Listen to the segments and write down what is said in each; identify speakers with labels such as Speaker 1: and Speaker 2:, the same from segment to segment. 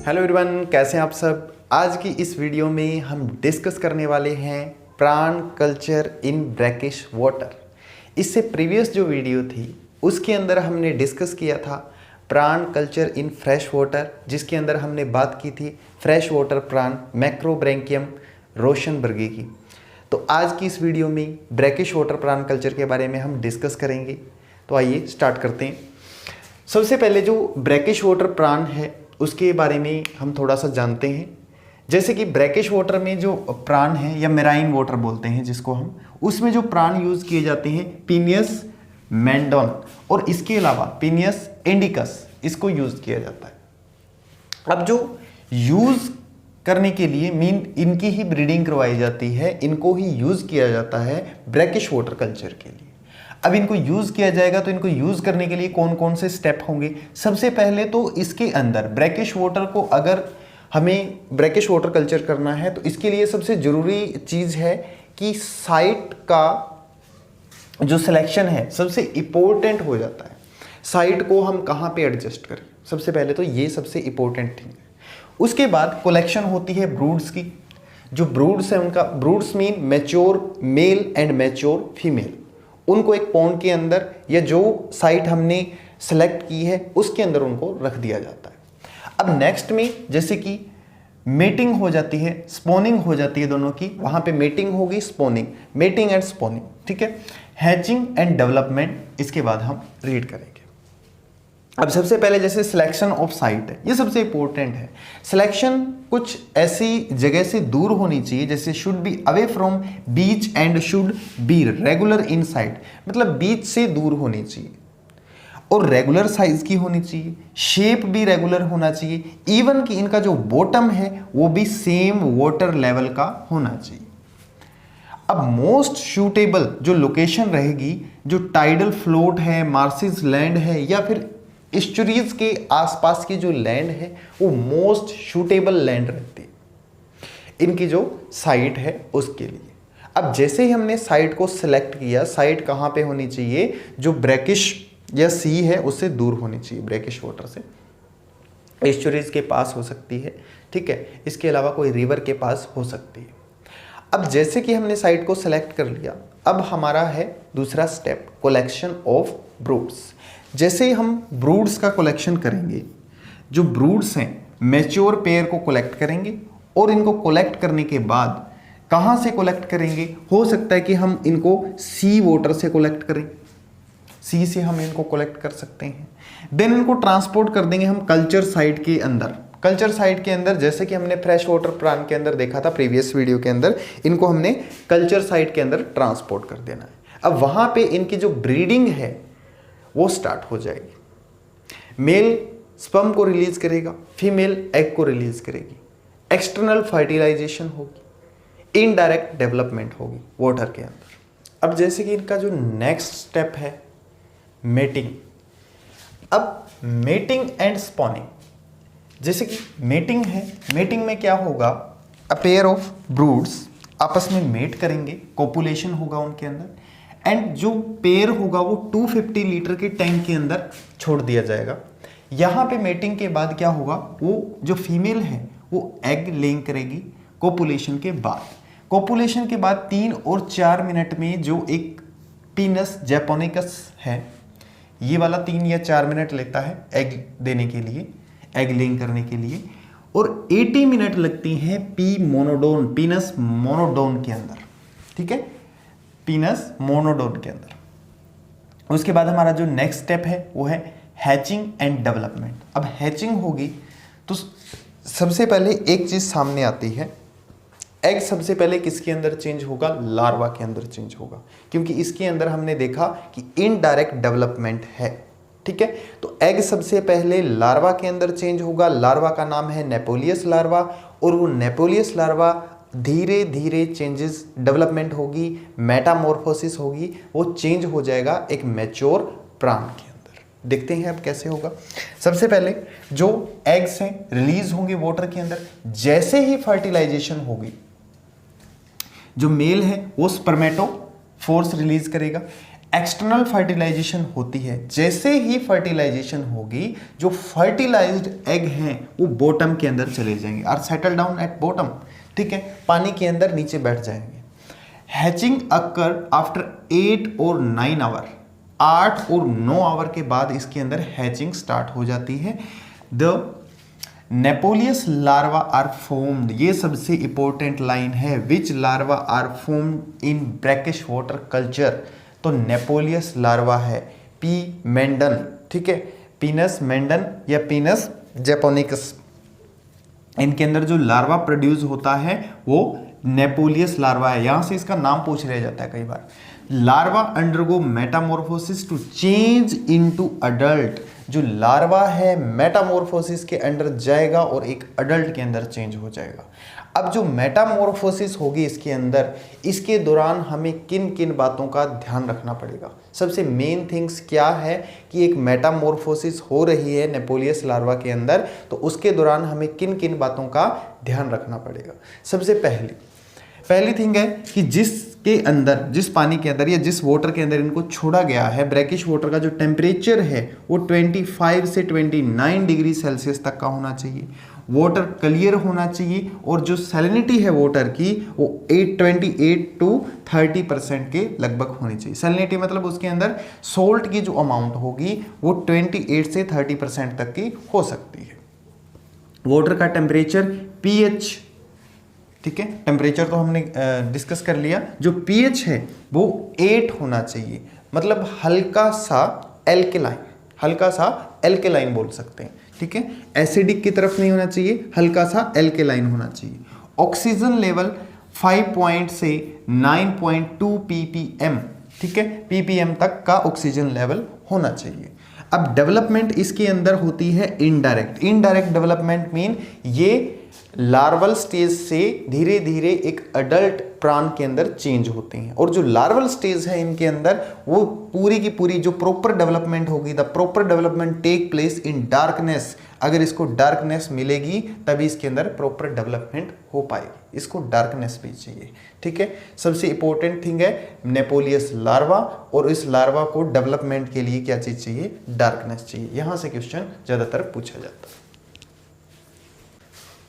Speaker 1: Hello everyone, कैसे हैं आप सब। आज की इस वीडियो में हम डिस्कस करने वाले हैं प्राण कल्चर इन ब्रैकिश वाटर। इससे प्रीवियस जो वीडियो थी उसके अंदर हमने डिस्कस किया था प्राण कल्चर इन फ्रेश वाटर, जिसके अंदर हमने बात की थी फ्रेश वाटर प्राण मैक्रोब्रैंकियम रोशनबर्गी की। तो आज की इस वीडियो में ब्रैकिश वाटर प्राण कल्चर के बारे में हम डिस्कस करेंगे। तो आइए स्टार्ट करते हैं। सबसे पहले जो ब्रैकिश वाटर प्राण है उसके बारे में हम थोड़ा सा जानते हैं। जैसे कि ब्रैकिश वाटर में जो प्राण है या मेराइन वाटर बोलते हैं जिसको हम, उसमें जो प्राण यूज किए जाते हैं पीनियस मैंडोन और इसके अलावा पीनियस इंडिकस, इसको यूज किया जाता है। अब जो यूज करने के लिए इनकी ही ब्रीडिंग करवाई जाती है, इनको ही यूज किया जाता है ब्रैकिश वाटर कल्चर के लिए। अब इनको यूज किया जाएगा तो इनको यूज करने के लिए कौन कौन से स्टेप होंगे। सबसे पहले तो इसके अंदर ब्रैकिश वाटर को अगर हमें ब्रैकिश वाटर कल्चर करना है तो इसके लिए सबसे जरूरी चीज है कि साइट का जो सिलेक्शन है सबसे इंपॉर्टेंट हो जाता है। साइट को हम कहाँ पे एडजस्ट करें, सबसे पहले तो ये सबसे इंपॉर्टेंट थिंग है। उसके बाद कलेक्शन होती है ब्रूड्स की। जो ब्रूड्स है उनका, breeds mean mature male and mature female, उनको एक पॉन्ड के अंदर या जो साइट हमने सेलेक्ट की है उसके अंदर उनको रख दिया जाता है। अब नेक्स्ट में जैसे कि मेटिंग हो जाती है, स्पॉनिंग हो जाती है दोनों की, वहां पे मेटिंग होगी, स्पॉनिंग, मेटिंग एंड स्पॉनिंग, ठीक है। हैचिंग एंड डेवलपमेंट इसके बाद हम रीड करेंगे। अब सबसे पहले जैसे सिलेक्शन ऑफ साइट है, ये सबसे इंपॉर्टेंट है। सिलेक्शन कुछ ऐसी जगह से दूर होनी चाहिए जैसे should be away from beach and should be regular in site, मतलब बीच से दूर होनी चाहिए और रेगुलर साइज की होनी चाहिए, शेप भी रेगुलर होना चाहिए, इवन कि इनका जो बॉटम है वो भी सेम वाटर लेवल का होना चाहिए। अब मोस्ट सूटेबल जो लोकेशन रहेगी, जो टाइडल फ्लोट है, मार्सिस लैंड है या फिर एस्चुरीज के आसपास की जो लैंड है वो मोस्ट सूटेबल लैंड रहती है इनकी जो साइट है उसके लिए। अब जैसे ही हमने साइट को सिलेक्ट किया, साइट कहाँ पे होनी चाहिए, जो ब्रैकिश या सी है उससे दूर होनी चाहिए, ब्रैकिश वाटर से, एस्चुरीज के पास हो सकती है, ठीक है। इसके अलावा कोई रिवर के पास हो सकती है। अब जैसे कि हमने साइट को सिलेक्ट कर लिया, अब हमारा है दूसरा स्टेप, कलेक्शन ऑफ ब्रूड्स। जैसे हम ब्रूड्स का कलेक्शन करेंगे, जो ब्रूड्स हैं मैच्योर पेयर को कलेक्ट करेंगे और इनको कलेक्ट करने के बाद कहाँ से कलेक्ट करेंगे, हो सकता है कि हम इनको सी वाटर से कलेक्ट करें, सी से हम इनको कलेक्ट कर सकते हैं। देन इनको ट्रांसपोर्ट कर देंगे हम कल्चर साइट के अंदर। कल्चर साइट के अंदर जैसे कि हमने फ्रेश वाटर प्राण के अंदर देखा था प्रीवियस वीडियो के अंदर, इनको हमने कल्चर साइट के अंदर ट्रांसपोर्ट कर देना है। अब वहां पे इनकी जो ब्रीडिंग है वो स्टार्ट हो जाएगी। मेल स्पर्म को रिलीज करेगा, फीमेल एग को रिलीज करेगी, एक्सटर्नल फर्टिलाइजेशन होगी, इनडायरेक्ट डेवलपमेंट होगी वाटर के अंदर। अब जैसे कि इनका जो नेक्स्ट स्टेप है मेटिंग। अब मेटिंग एंड स्पॉनिंग, जैसे कि मेटिंग है, मेटिंग में क्या होगा, अ पेयर ऑफ ब्रूड्स आपस में मेट करेंगे, कोपुलेशन होगा उनके अंदर एंड जो पेयर होगा वो 250 लीटर के टैंक के अंदर छोड़ दिया जाएगा। यहाँ पे मेटिंग के बाद क्या होगा, वो जो फीमेल है वो एग लेइंग करेगी कोपुलेशन के बाद। कोपुलेशन के बाद 3 और 4 मिनट में जो एक पीनस जैपोनिकस है, ये वाला 3 या 4 मिनट लेता है एग देने के लिए, एग लेइंग करने के लिए, और 80 मिनट लगती हैं पीनस मोनोडोन के अंदर, ठीक है, पीनस मोनोडोन के अंदर। उसके बाद हमारा जो नेक्स्ट स्टेप है वो है हैचिंग एंड डेवलपमेंट। अब हैचिंग होगी तो सबसे पहले एक चीज सामने आती है, एग सबसे पहले किसके अंदर चेंज होगा, लार्वा के अंदर चेंज होगा, क्योंकि इसके अंदर हमने देखा कि इनडायरेक्ट डेवलपमेंट है, ठीक है। तो एग सबसे पहले लार्वा के अंदर चेंज होगा। लार्वा का नाम है नेपोलियस लार्वा और वो नेपोलियस लार्वा धीरे धीरे चेंजेस डेवलपमेंट होगी, मेटामॉर्फोसिस होगी, वो चेंज हो जाएगा एक मैच्योर प्राण के अंदर। देखते हैं अब कैसे होगा। सबसे पहले जो एग्स हैं रिलीज होंगे वाटर के अंदर, जैसे ही फर्टिलाइजेशन होगी जो मेल है वो स्पर्मेटो फोर्स रिलीज करेगा एक्सटर्नल फर्टिलाइजेशन होती है। जैसे ही फर्टिलाइजेशन होगी, जो फर्टिलाइज्ड एग हैं वो बॉटम के अंदर चले जाएंगे और सेटल डाउन एट बॉटम, ठीक है, पानी के अंदर नीचे बैठ जाएंगे। हैचिंग अकर आफ्टर 8 और 9 आवर, 8 और 9 आवर के बाद इसके अंदर हैचिंग स्टार्ट हो जाती है। The nauplius larva are formed, ये सबसे इंपॉर्टेंट लाइन है, which larva are formed in brackish water culture. तो नेपोलियस लार्वा है पी मेंडन, ठीक है, पीनस मेंडन या पीनस जैपोनिकस, इनके अंदर जो लार्वा प्रोड्यूस होता है वो नेपोलियस लार्वा है। यहां से इसका नाम पूछ लिया जाता है कई बार। Larva undergo metamorphosis to change into adult, जो लार्वा है मेटामॉर्फोसिस के अंदर जाएगा और एक अडल्ट के अंदर चेंज हो जाएगा। अब जो मेटामॉर्फोसिस होगी इसके अंदर, इसके दौरान हमें किन किन बातों का ध्यान रखना पड़ेगा। सबसे मेन थिंग्स क्या है कि एक मेटामॉर्फोसिस हो रही है नेपोलियस लार्वा के अंदर, तो उसके दौरान हमें किन किन बातों का ध्यान रखना पड़ेगा। सबसे पहली थिंग है कि जिसके अंदर, जिस पानी के अंदर या जिस वाटर के अंदर इनको छोड़ा गया है, ब्रैकिश वाटर का जो टेम्परेचर है वो 25 से 29 डिग्री सेल्सियस तक का होना चाहिए। वाटर क्लियर होना चाहिए और जो सैलिनिटी है वाटर की वो 28 टू 30% के लगभग होनी चाहिए। सैलिनिटी मतलब उसके अंदर सोल्ट की जो अमाउंट होगी वो 28 से 30% तक की हो सकती है। वाटर का टेम्परेचर, पीएच, ठीक है, टेम्परेचर तो हमने डिस्कस कर लिया। जो पीएच है वो 8 होना चाहिए, मतलब हल्का सा एल्केलाइन, हल्का सा एल्केलाइन बोल सकते हैं, ठीक है, एसिडिक की तरफ नहीं होना चाहिए, हल्का सा एल्केलाइन होना चाहिए। ऑक्सीजन लेवल 5 से 9.2 ppm, ठीक है, ppm तक का ऑक्सीजन लेवल होना चाहिए। अब डेवलपमेंट इसके अंदर होती है इनडायरेक्ट डेवलपमेंट मीन ये लार्वल स्टेज से धीरे धीरे एक अडल्ट प्राण के अंदर चेंज होते हैं, और जो लार्वल स्टेज है इनके अंदर वो पूरी की पूरी जो प्रॉपर डेवलपमेंट होगी, the proper development take place in darkness. अगर इसको डार्कनेस मिलेगी तभी इसके अंदर प्रॉपर डेवलपमेंट हो पाएगी, इसको डार्कनेस भी चाहिए, ठीक है। सबसे इंपॉर्टेंट थिंग है नेपोलियस लार्वा, और इस लार्वा को डेवलपमेंट के लिए क्या चीज चाहिए, डार्कनेस चाहिए। यहां से क्वेश्चन ज्यादातर पूछा जाता है।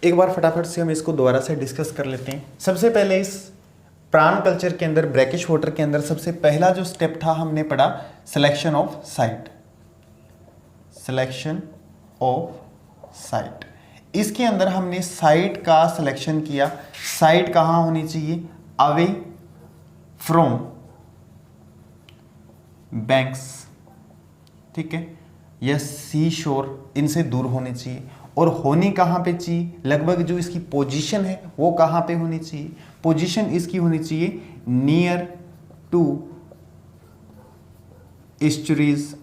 Speaker 1: एक बार फटाफट से हम इसको दोबारा से डिस्कस कर लेते हैं। सबसे पहले इस प्राण कल्चर के अंदर, ब्रैकिश वाटर के अंदर सबसे पहला जो स्टेप था हमने पढ़ा selection of site, selection of site. इसके अंदर हमने साइट का सिलेक्शन किया। साइट कहाँ होनी चाहिए, अवे फ्रॉम बैंक्स, ठीक है, या सी शोर, इनसे दूर होनी चाहिए। और होनी कहाँ पे चाहिए, लगभग जो इसकी पोजीशन है वो कहाँ पे होनी चाहिए, पोजीशन इसकी होनी चाहिए नियर टू एस्चुरीज,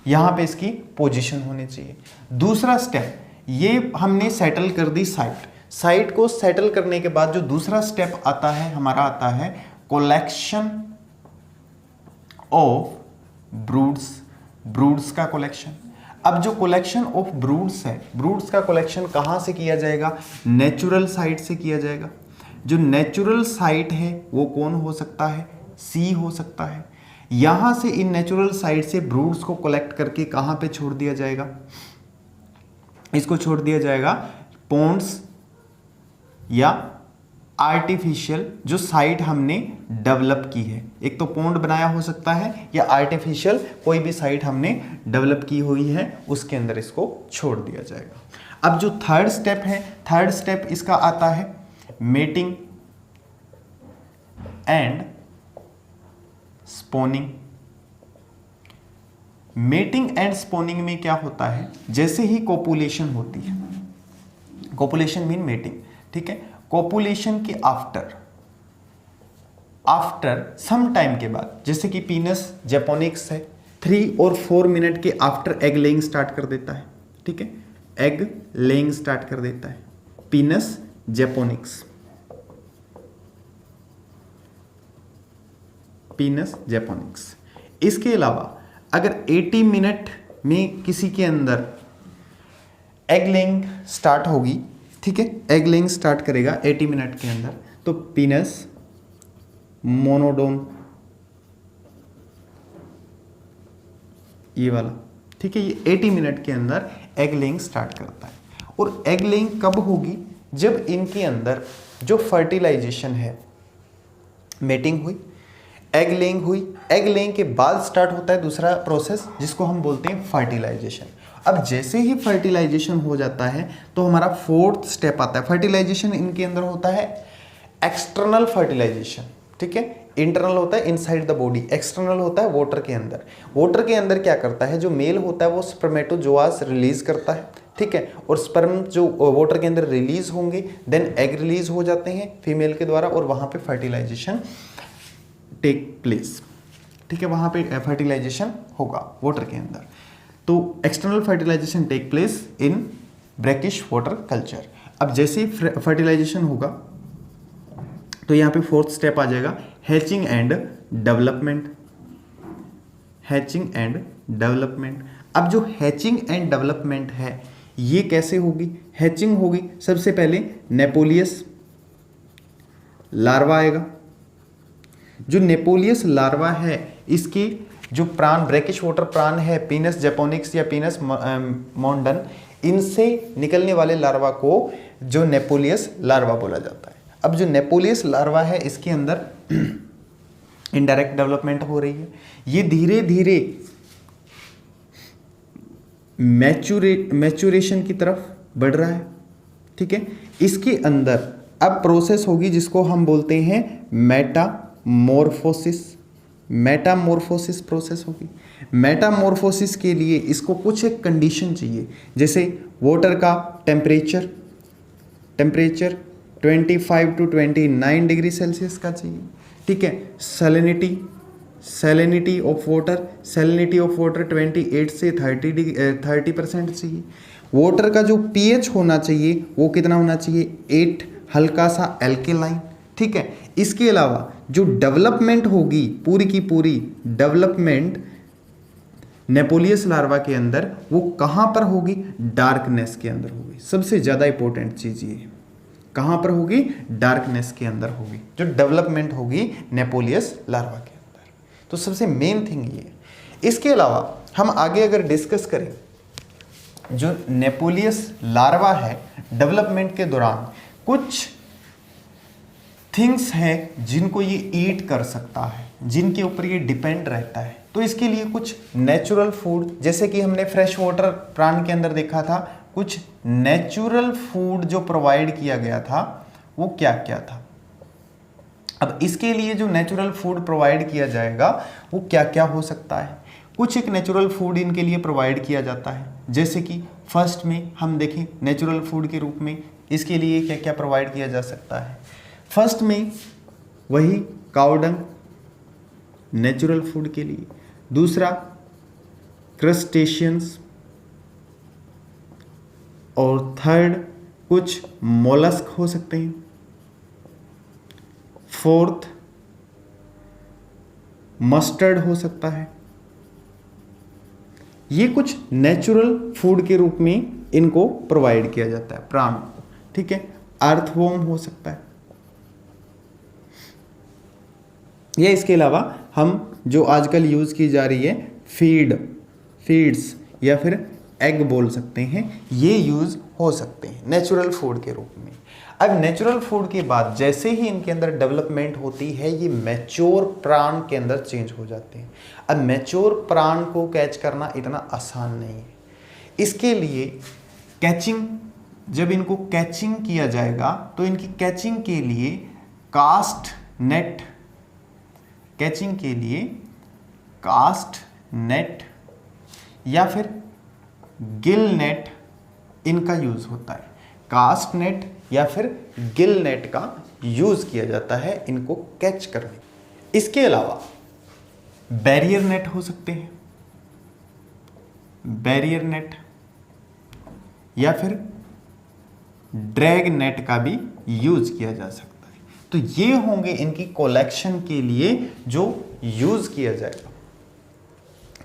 Speaker 1: यहां पे इसकी पोजीशन होनी चाहिए। दूसरा स्टेप, ये हमने सेटल कर दी साइट को सेटल करने के बाद जो दूसरा स्टेप आता है हमारा, आता है कलेक्शन ऑफ ब्रूड्स का कलेक्शन। अब जो कलेक्शन ऑफ ब्रूड्स है, ब्रूड्स का कलेक्शन कहां से किया जाएगा, नेचुरल साइट से किया जाएगा। जो नेचुरल साइट है वो कौन हो सकता है, सी हो सकता है। यहां से इन नेचुरल साइट से ब्रूड्स को कलेक्ट करके कहां पे छोड़ दिया जाएगा, इसको छोड़ दिया जाएगा पॉन्ड्स या आर्टिफिशियल जो साइट हमने डेवलप की है। एक तो पॉन्ड बनाया हो सकता है या आर्टिफिशियल कोई भी साइट हमने डेवलप की हुई है, उसके अंदर इसको छोड़ दिया जाएगा। अब जो थर्ड स्टेप है, थर्ड स्टेप इसका आता है mating and spawning. Mating and spawning में क्या होता है, जैसे ही कोपुलेशन होती है, कोपुलेशन मीन मेटिंग, ठीक है, कोपुलेशन के आफ्टर सम टाइम के बाद, जैसे कि पीनस जैपोनिक्स है, 3 और 4 मिनट के आफ्टर एग लेइंग स्टार्ट कर देता है, ठीक है, एग लेइंग स्टार्ट कर देता है पीनस जैपोनिक्स, पीनस जैपोनिक्स। इसके अलावा अगर 80 मिनट में किसी के अंदर एग लेइंग स्टार्ट होगी, ठीक है, एग लेइंग स्टार्ट करेगा 80 मिनट के अंदर, तो पीनस मोनोडोन ये वाला, ठीक है, ये 80 मिनट के अंदर एग लेइंग स्टार्ट करता है। और एग लेइंग कब होगी? जब इनके अंदर जो फर्टिलाइजेशन है, मेटिंग हुई, एग लेइंग हुई, एग लेइंग के बाद स्टार्ट होता है दूसरा प्रोसेस जिसको हम बोलते हैं फर्टिलाइजेशन। अब जैसे ही फर्टिलाइजेशन हो जाता है तो हमारा फोर्थ स्टेप आता है। फर्टिलाइजेशन इनके अंदर होता है एक्सटर्नल फर्टिलाइजेशन, ठीक है, इंटरनल होता है इनसाइड द बॉडी, एक्सटर्नल होता है वाटर के अंदर। वाटर के अंदर क्या करता है, जो मेल होता है वो स्पर्मेटोजोआस रिलीज करता है, ठीक है, और स्पर्म जो वाटर के अंदर रिलीज होंगे, देन एग रिलीज हो जाते हैं फीमेल के द्वारा और वहां पे फर्टिलाइजेशन टेक प्लेस, ठीक है, वहां पे फर्टिलाइजेशन होगा वाटर के अंदर। तो external fertilisation take place in brackish water culture. अब जैसे ही फर्टिलाइजेशन होगा तो यहाँ पे फोर्थ स्टेप आ जाएगा hatching and development. Hatching and development. अब जो हैचिंग एंड डेवलपमेंट है ये कैसे होगी? हैचिंग होगी, सबसे पहले नेपोलियस लार्वा आएगा। जो नेपोलियस लार्वा है इसके जो प्राण, ब्रैकिश वाटर प्राण है, पीनस जेपोनिक्स या पीनस मोंडन, इनसे निकलने वाले लार्वा को जो नेपोलियस लार्वा बोला जाता है। अब जो नेपोलियस लार्वा है इसके अंदर इनडायरेक्ट डेवलपमेंट हो रही है, ये धीरे धीरे मैच्योरेशन की तरफ बढ़ रहा है, ठीक है। इसके अंदर अब प्रोसेस होगी जिसको हम बोलते हैं मेटामॉर्फोसिस। मेटामॉर्फोसिस प्रोसेस होगी। मेटामॉर्फोसिस के लिए इसको कुछ एक कंडीशन चाहिए, जैसे वाटर का टेम्परेचर 25 to 29 डिग्री सेल्सियस का चाहिए, ठीक है। सैलिनिटी ऑफ वाटर 28 से 30% चाहिए। वाटर का जो पीएच होना चाहिए वो कितना होना चाहिए? 8, हल्का सा एल्केलाइन, ठीक है। इसके अलावा जो डेवलपमेंट होगी, पूरी की पूरी डेवलपमेंट नेपोलियस लार्वा के अंदर, वो कहाँ पर होगी? डार्कनेस के अंदर होगी। सबसे ज़्यादा इंपॉर्टेंट चीज़ ये कहाँ पर होगी? डार्कनेस के अंदर होगी जो डेवलपमेंट होगी नेपोलियस लार्वा के अंदर। तो सबसे मेन थिंग ये। इसके अलावा हम आगे अगर डिस्कस करें, जो नेपोलियस लार्वा है डेवलपमेंट के दौरान कुछ थिंग्स हैं जिनको ये ईट कर सकता है, जिनके ऊपर ये डिपेंड रहता है। तो इसके लिए कुछ नेचुरल फूड, जैसे कि हमने फ्रेश वाटर प्राण के अंदर देखा था, कुछ नेचुरल फूड जो प्रोवाइड किया गया था वो क्या क्या था। अब इसके लिए जो नेचुरल फूड प्रोवाइड किया जाएगा वो क्या क्या हो सकता है? कुछ एक नेचुरल फूड इनके लिए प्रोवाइड किया जाता है, जैसे कि फर्स्ट में हम देखें नेचुरल फूड के रूप में इसके लिए क्या क्या प्रोवाइड किया जा सकता है। फर्स्ट में वही काऊ डंग नेचुरल फूड के लिए, दूसरा क्रस्टेशियंस, और थर्ड कुछ मोलस्क हो सकते हैं, फोर्थ मस्टर्ड हो सकता है। ये कुछ नेचुरल फूड के रूप में इनको प्रोवाइड किया जाता है प्राण को, ठीक है। अर्थवॉर्म हो सकता है, या इसके अलावा हम जो आजकल यूज़ की जा रही है फीड्स या फिर एग बोल सकते हैं, ये यूज़ हो सकते हैं नेचुरल फूड के रूप में। अब नेचुरल फूड के बाद जैसे ही इनके अंदर डेवलपमेंट होती है, ये मैच्योर प्राण के अंदर चेंज हो जाते हैं। अब मैच्योर प्राण को कैच करना इतना आसान नहीं है। इसके लिए कैचिंग, जब इनको कैचिंग किया जाएगा तो इनकी कैचिंग के लिए कास्ट नेट या फिर गिल नेट इनका यूज होता है। कास्ट नेट या फिर गिल नेट का यूज किया जाता है इनको कैच करने। इसके अलावा बैरियर नेट हो सकते हैं, बैरियर नेट या फिर ड्रैग नेट का भी यूज किया जा सकता है। तो ये होंगे इनकी कलेक्शन के लिए जो यूज किया जाएगा,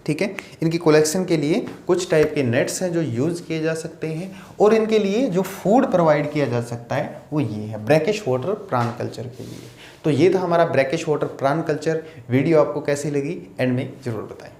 Speaker 1: ठीक है। इनकी कलेक्शन के लिए कुछ टाइप के नेट्स हैं जो यूज किए जा सकते हैं, और इनके लिए जो फूड प्रोवाइड किया जा सकता है वो ये है ब्रैकिश वाटर प्राण कल्चर के लिए। तो ये था हमारा ब्रैकिश वाटर प्राण कल्चर। वीडियो आपको कैसी लगी एंड में जरूर बताएं।